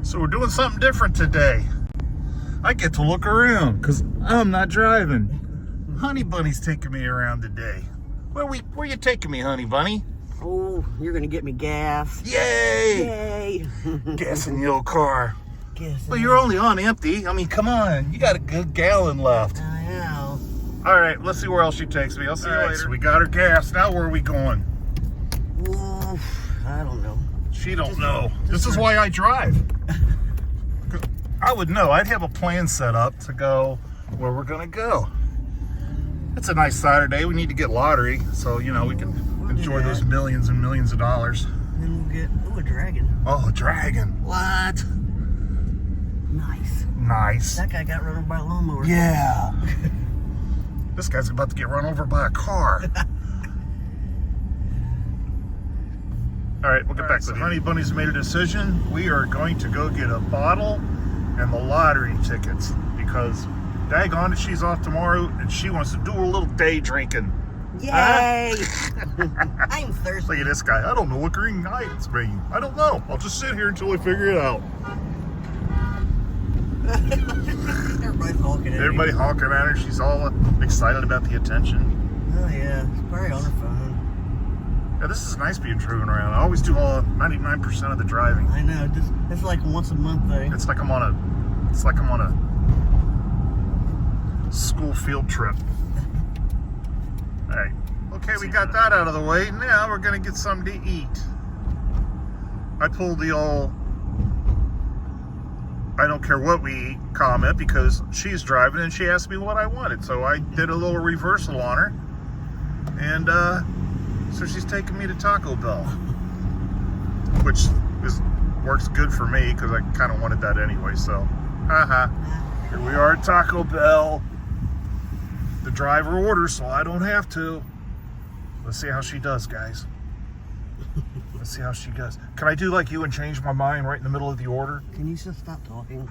So we're doing something different today. I get to look around because I'm not driving. Honey Bunny's taking me around today. Where you taking me, Honey Bunny? Oh, you're gonna get me gas. Yay! Yay! Gas in the old car. Gas. Well, you're only on empty. I mean, come on. You got a good gallon left. I know. All right, let's see where else she takes me. I'll see you later. So we got her gas. Now where are we going? Ooh, I don't know. She don't know. This is why I drive. I would know. I'd have a plan set up to go where we're gonna go. It's a nice Saturday. We need to get lottery, so you know we can enjoy those millions and millions of dollars. Then we'll get a dragon. Oh, a dragon! What? Nice. Nice. That guy got run over by a lawnmower. Yeah. This guy's about to get run over by a car. All right, we'll get back to it. Honey Bunny's made a decision. We are going to go get a bottle and the lottery tickets because daggone it, she's off tomorrow and she wants to do a little day drinking. Yay! I'm thirsty. Look at this guy. I don't know what green light it's bringing. I don't know. I'll just sit here until I figure it out. Everybody's honking at Everybody me. honking at her. She's all excited about the attention. Oh yeah, she's probably on her phone. Yeah, this is nice being driven around. I always do all 99% of the driving. I know. It's like a once a month thing. It's like I'm on a school field trip. All right. Okay, we got that out of the way. Now we're gonna get something to eat. I pulled the old I don't care what we eat comment because she's driving and she asked me what I wanted. So I did a little reversal on her. And so she's taking me to Taco Bell. Which works good for me because I kind of wanted that anyway. So, haha. Here we are at Taco Bell. The driver orders so I don't have to. Let's see how she does, guys. Let's see how she does. Can I do like you and change my mind right in the middle of the order? Can you just stop talking?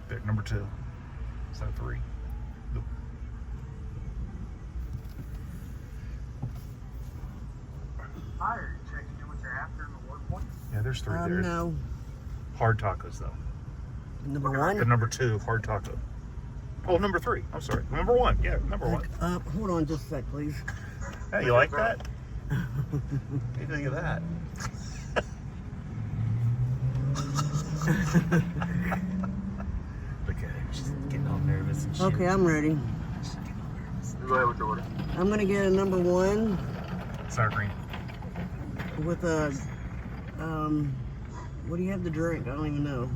There, number 2. Is that 3? Nope. Hi, are you checking in what you're after in the word point? Yeah, there's 3 there. No. Hard tacos, though. Number And one? number 2, hard taco. Oh, number 3. I'm sorry. Number 1. Yeah, number 1. Hold on just a sec, please. Hey, you like that? What do you think of that? Look at her. She's getting all nervous and shit. Okay, I'm ready. She's getting all nervous. Go ahead with the order. I'm gonna get a number 1 Sour cream. with a, what do you have to drink? I don't even know.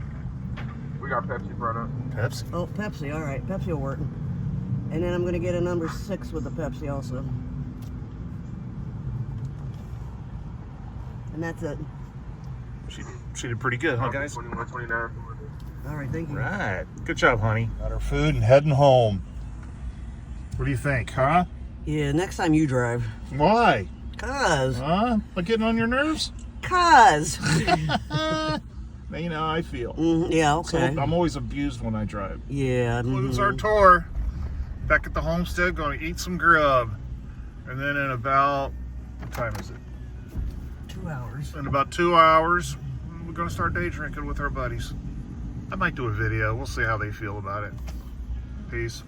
We got Pepsi product. Pepsi. Oh, Pepsi, all right. Pepsi will work. And then I'm gonna get a number 6 with the Pepsi also. And that's it. She did pretty good, huh, guys? 21, 29. All right, thank you. Right. Good job, honey. Got our food and heading home. What do you think, huh? Yeah, next time you drive. Why? Cause. Huh? Like getting on your nerves? Cause. Now you know how I feel. Yeah, So okay. I'm always abused when I drive. Yeah. Concludes our tour. Back at the homestead, going to eat some grub. And then in about, what time is it? 2 hours. In about 2 hours, we're going to start day drinking with our buddies. I might do a video. We'll see how they feel about it. Peace.